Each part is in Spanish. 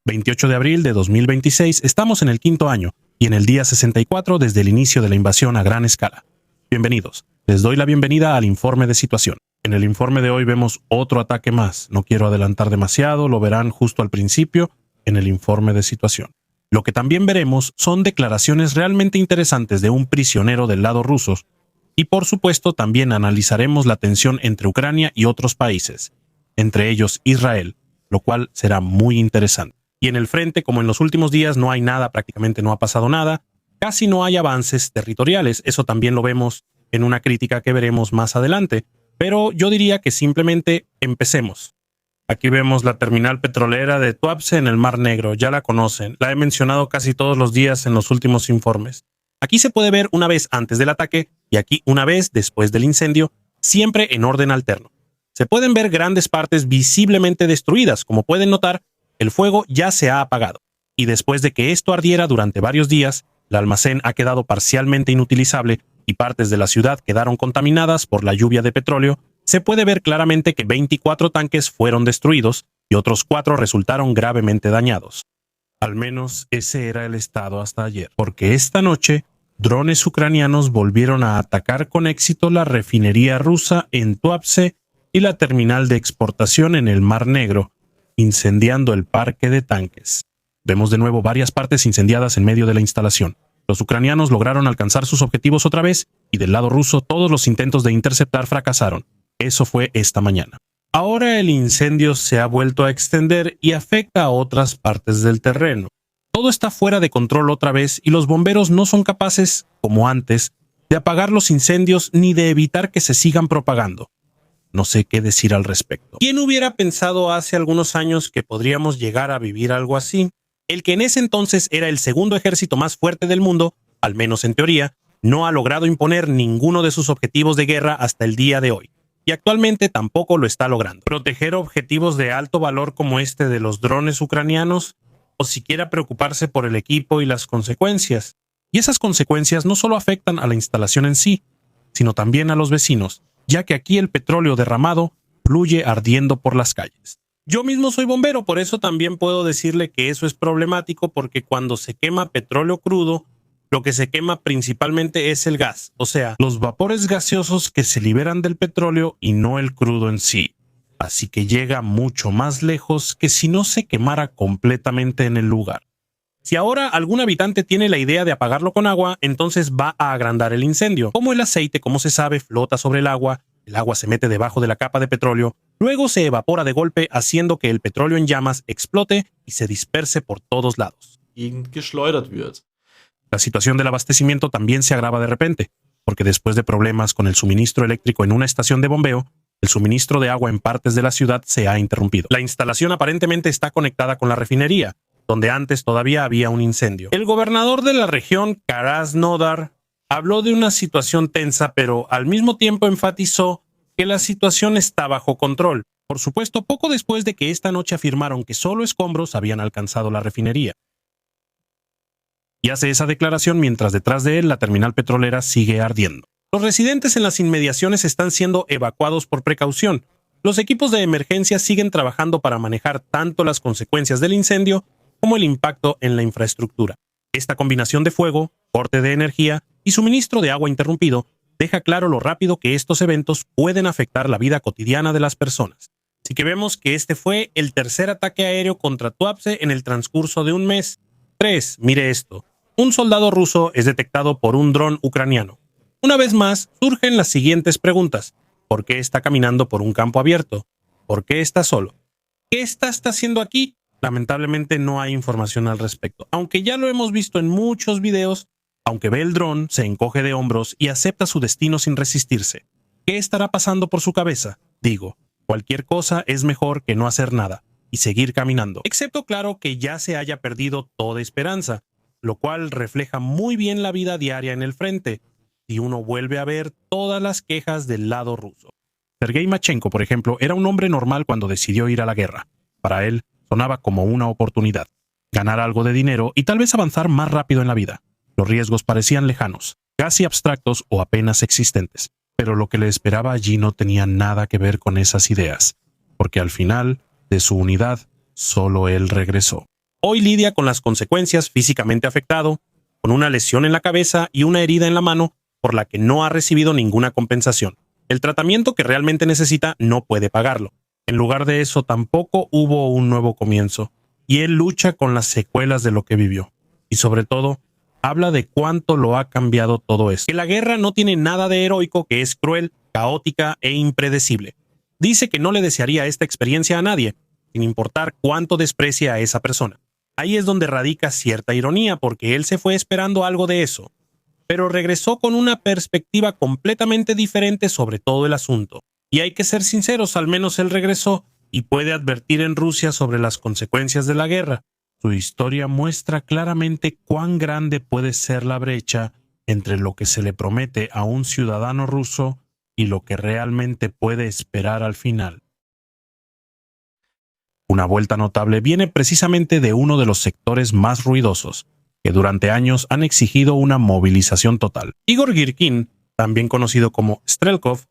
28 de abril de 2026, estamos en el quinto año y en el día 64 desde el inicio de la invasión a gran escala. Bienvenidos, les doy la bienvenida al informe de situación. En el informe de hoy vemos otro ataque más, no quiero adelantar demasiado, lo verán justo al principio en el informe de situación. Lo que también veremos son declaraciones realmente interesantes de un prisionero del lado ruso y por supuesto también analizaremos la tensión entre Ucrania y otros países, entre ellos Israel, lo cual será muy interesante. Y en el frente, como en los últimos días, no hay nada, prácticamente no ha pasado nada, casi no hay avances territoriales, eso también lo vemos en una crítica que veremos más adelante, pero yo diría que simplemente empecemos. Aquí vemos la terminal petrolera de Tuapse en el Mar Negro, ya la conocen, la he mencionado casi todos los días en los últimos informes. Aquí se puede ver una vez antes del ataque y aquí una vez después del incendio, siempre en orden alterno. Se pueden ver grandes partes visiblemente destruidas, como pueden notar, el fuego ya se ha apagado, y después de que esto ardiera durante varios días, el almacén ha quedado parcialmente inutilizable y partes de la ciudad quedaron contaminadas por la lluvia de petróleo. Se puede ver claramente que 24 tanques fueron destruidos y otros 4 resultaron gravemente dañados. Al menos ese era el estado hasta ayer, porque esta noche drones ucranianos volvieron a atacar con éxito la refinería rusa en Tuapse y la terminal de exportación en el Mar Negro, incendiando el parque de tanques. Vemos de nuevo varias partes incendiadas en medio de la instalación. Los ucranianos lograron alcanzar sus objetivos otra vez y del lado ruso todos los intentos de interceptar fracasaron. Eso fue esta mañana. Ahora el incendio se ha vuelto a extender y afecta a otras partes del terreno. Todo está fuera de control otra vez y los bomberos no son capaces, como antes, de apagar los incendios ni de evitar que se sigan propagando. No sé qué decir al respecto. ¿Quién hubiera pensado hace algunos años que podríamos llegar a vivir algo así? El que en ese entonces era el segundo ejército más fuerte del mundo, al menos en teoría, no ha logrado imponer ninguno de sus objetivos de guerra hasta el día de hoy. Y actualmente tampoco lo está logrando. Proteger objetivos de alto valor como este de los drones ucranianos, o siquiera preocuparse por el equipo y las consecuencias. Y esas consecuencias no solo afectan a la instalación en sí, sino también a los vecinos, ya que aquí el petróleo derramado fluye ardiendo por las calles. Yo mismo soy bombero, por eso también puedo decirle que eso es problemático, porque cuando se quema petróleo crudo, lo que se quema principalmente es el gas, o sea, los vapores gaseosos que se liberan del petróleo y no el crudo en sí. Así que llega mucho más lejos que si no se quemara completamente en el lugar. Si ahora algún habitante tiene la idea de apagarlo con agua, entonces va a agrandar el incendio. Como el aceite, como se sabe, flota sobre el agua se mete debajo de la capa de petróleo, luego se evapora de golpe, haciendo que el petróleo en llamas explote y se disperse por todos lados. La situación del abastecimiento también se agrava de repente, porque después de problemas con el suministro eléctrico en una estación de bombeo, el suministro de agua en partes de la ciudad se ha interrumpido. La instalación aparentemente está conectada con la refinería, donde antes todavía había un incendio. El gobernador de la región, Krasnodar, habló de una situación tensa, pero al mismo tiempo enfatizó que la situación está bajo control. Por supuesto, poco después de que esta noche afirmaron que solo escombros habían alcanzado la refinería. Y hace esa declaración mientras detrás de él la terminal petrolera sigue ardiendo. Los residentes en las inmediaciones están siendo evacuados por precaución. Los equipos de emergencia siguen trabajando para manejar tanto las consecuencias del incendio como el impacto en la infraestructura. Esta combinación de fuego, corte de energía y suministro de agua interrumpido deja claro lo rápido que estos eventos pueden afectar la vida cotidiana de las personas. Así que vemos que este fue el tercer ataque aéreo contra Tuapse en el transcurso de un mes. 3. Mire esto. Un soldado ruso es detectado por un dron ucraniano. Una vez más, surgen las siguientes preguntas. ¿Por qué está caminando por un campo abierto? ¿Por qué está solo? ¿Qué está haciendo aquí? Lamentablemente no hay información al respecto. Aunque ya lo hemos visto en muchos videos, aunque ve el dron, se encoge de hombros y acepta su destino sin resistirse. ¿Qué estará pasando por su cabeza? Digo, cualquier cosa es mejor que no hacer nada y seguir caminando. Excepto, claro, que ya se haya perdido toda esperanza, lo cual refleja muy bien la vida diaria en el frente, si uno vuelve a ver todas las quejas del lado ruso. Sergei Machenko, por ejemplo, era un hombre normal cuando decidió ir a la guerra. Para él, sonaba como una oportunidad. Ganar algo de dinero y tal vez avanzar más rápido en la vida. Los riesgos parecían lejanos, casi abstractos o apenas existentes. Pero lo que le esperaba allí no tenía nada que ver con esas ideas, porque al final, de su unidad, solo él regresó. Hoy lidia con las consecuencias, físicamente afectado, con una lesión en la cabeza y una herida en la mano por la que no ha recibido ninguna compensación. El tratamiento que realmente necesita no puede pagarlo. En lugar de eso, tampoco hubo un nuevo comienzo, y él lucha con las secuelas de lo que vivió. Y sobre todo, habla de cuánto lo ha cambiado todo esto. Que la guerra no tiene nada de heroico, que es cruel, caótica e impredecible. Dice que no le desearía esta experiencia a nadie, sin importar cuánto desprecia a esa persona. Ahí es donde radica cierta ironía, porque él se fue esperando algo de eso, pero regresó con una perspectiva completamente diferente sobre todo el asunto. Y hay que ser sinceros, al menos él regresó y puede advertir en Rusia sobre las consecuencias de la guerra. Su historia muestra claramente cuán grande puede ser la brecha entre lo que se le promete a un ciudadano ruso y lo que realmente puede esperar al final. Una vuelta notable viene precisamente de uno de los sectores más ruidosos, que durante años han exigido una movilización total. Igor Girkin, también conocido como Strelkov,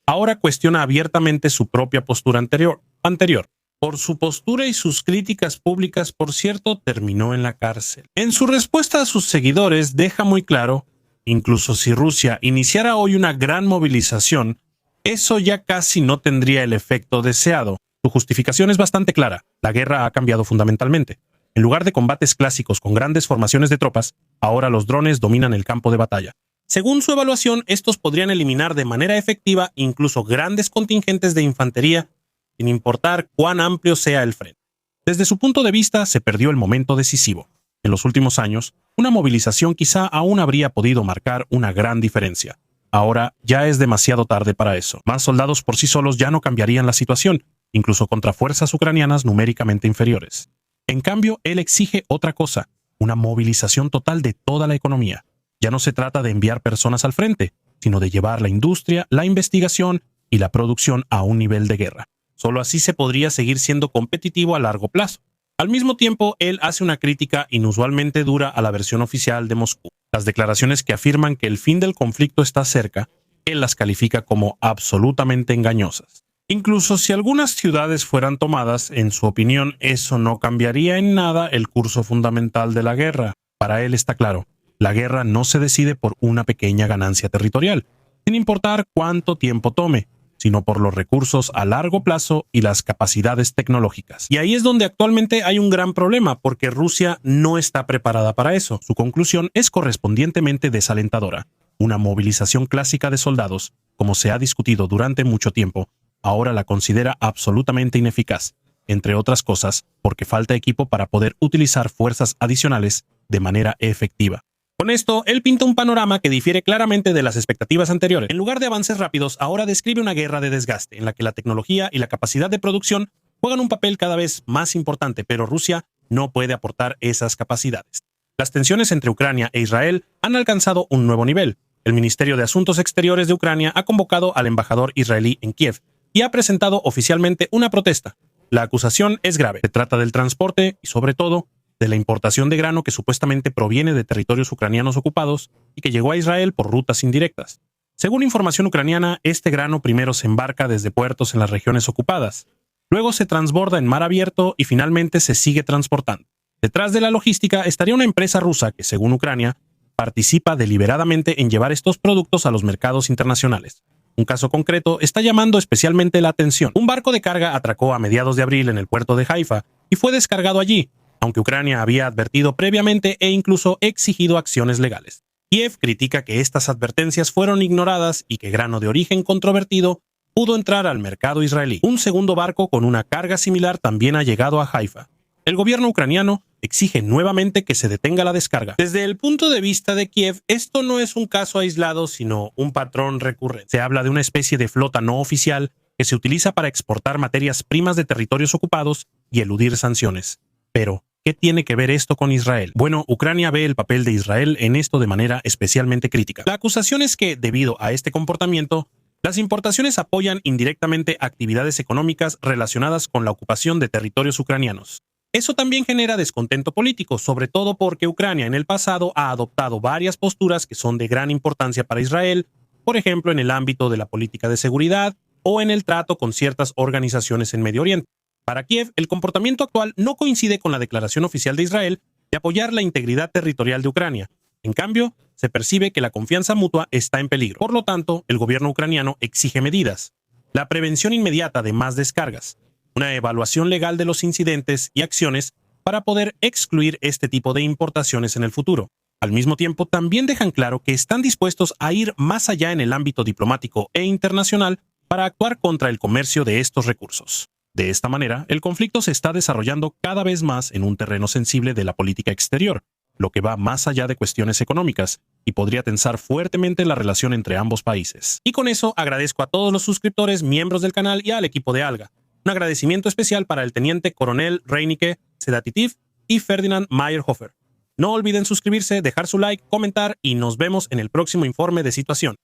ahora cuestiona abiertamente su propia postura anterior. Por su postura y sus críticas públicas, por cierto, terminó en la cárcel. En su respuesta a sus seguidores deja muy claro, incluso si Rusia iniciara hoy una gran movilización, eso ya casi no tendría el efecto deseado. Su justificación es bastante clara. La guerra ha cambiado fundamentalmente. En lugar de combates clásicos con grandes formaciones de tropas, ahora los drones dominan el campo de batalla. Según su evaluación, estos podrían eliminar de manera efectiva incluso grandes contingentes de infantería, sin importar cuán amplio sea el frente. Desde su punto de vista, se perdió el momento decisivo. En los últimos años, una movilización quizá aún habría podido marcar una gran diferencia. Ahora ya es demasiado tarde para eso. Más soldados por sí solos ya no cambiarían la situación, incluso contra fuerzas ucranianas numéricamente inferiores. En cambio, él exige otra cosa, una movilización total de toda la economía. Ya no se trata de enviar personas al frente, sino de llevar la industria, la investigación y la producción a un nivel de guerra. Solo así se podría seguir siendo competitivo a largo plazo. Al mismo tiempo, él hace una crítica inusualmente dura a la versión oficial de Moscú. Las declaraciones que afirman que el fin del conflicto está cerca, él las califica como absolutamente engañosas. Incluso si algunas ciudades fueran tomadas, en su opinión, eso no cambiaría en nada el curso fundamental de la guerra. Para él está claro, la guerra no se decide por una pequeña ganancia territorial, sin importar cuánto tiempo tome, sino por los recursos a largo plazo y las capacidades tecnológicas. Y ahí es donde actualmente hay un gran problema, porque Rusia no está preparada para eso. Su conclusión es correspondientemente desalentadora. Una movilización clásica de soldados, como se ha discutido durante mucho tiempo, ahora la considera absolutamente ineficaz, entre otras cosas, porque falta equipo para poder utilizar fuerzas adicionales de manera efectiva. Con esto, él pinta un panorama que difiere claramente de las expectativas anteriores. En lugar de avances rápidos, ahora describe una guerra de desgaste, en la que la tecnología y la capacidad de producción juegan un papel cada vez más importante, pero Rusia no puede aportar esas capacidades. Las tensiones entre Ucrania e Israel han alcanzado un nuevo nivel. El Ministerio de Asuntos Exteriores de Ucrania ha convocado al embajador israelí en Kiev y ha presentado oficialmente una protesta. La acusación es grave. Se trata del transporte y, sobre todo, de la importación de grano que supuestamente proviene de territorios ucranianos ocupados y que llegó a Israel por rutas indirectas. Según información ucraniana, este grano primero se embarca desde puertos en las regiones ocupadas, luego se transborda en mar abierto y finalmente se sigue transportando. Detrás de la logística estaría una empresa rusa que, según Ucrania, participa deliberadamente en llevar estos productos a los mercados internacionales. Un caso concreto está llamando especialmente la atención. Un barco de carga atracó a mediados de abril en el puerto de Haifa y fue descargado allí, aunque Ucrania había advertido previamente e incluso exigido acciones legales. Kiev critica que estas advertencias fueron ignoradas y que grano de origen controvertido pudo entrar al mercado israelí. Un segundo barco con una carga similar también ha llegado a Haifa. El gobierno ucraniano exige nuevamente que se detenga la descarga. Desde el punto de vista de Kiev, esto no es un caso aislado, sino un patrón recurrente. Se habla de una especie de flota no oficial que se utiliza para exportar materias primas de territorios ocupados y eludir sanciones. Pero, ¿qué tiene que ver esto con Israel? Bueno, Ucrania ve el papel de Israel en esto de manera especialmente crítica. La acusación es que, debido a este comportamiento, las importaciones apoyan indirectamente actividades económicas relacionadas con la ocupación de territorios ucranianos. Eso también genera descontento político, sobre todo porque Ucrania en el pasado ha adoptado varias posturas que son de gran importancia para Israel, por ejemplo en el ámbito de la política de seguridad o en el trato con ciertas organizaciones en Medio Oriente. Para Kiev, el comportamiento actual no coincide con la declaración oficial de Israel de apoyar la integridad territorial de Ucrania. En cambio, se percibe que la confianza mutua está en peligro. Por lo tanto, el gobierno ucraniano exige medidas: la prevención inmediata de más descargas, una evaluación legal de los incidentes y acciones para poder excluir este tipo de importaciones en el futuro. Al mismo tiempo, también dejan claro que están dispuestos a ir más allá en el ámbito diplomático e internacional para actuar contra el comercio de estos recursos. De esta manera, el conflicto se está desarrollando cada vez más en un terreno sensible de la política exterior, lo que va más allá de cuestiones económicas y podría tensar fuertemente la relación entre ambos países. Y con eso agradezco a todos los suscriptores, miembros del canal y al equipo de Alga. Un agradecimiento especial para el teniente coronel Reinicke Sedatitiv y Ferdinand Mayerhofer. No olviden suscribirse, dejar su like, comentar y nos vemos en el próximo informe de situación.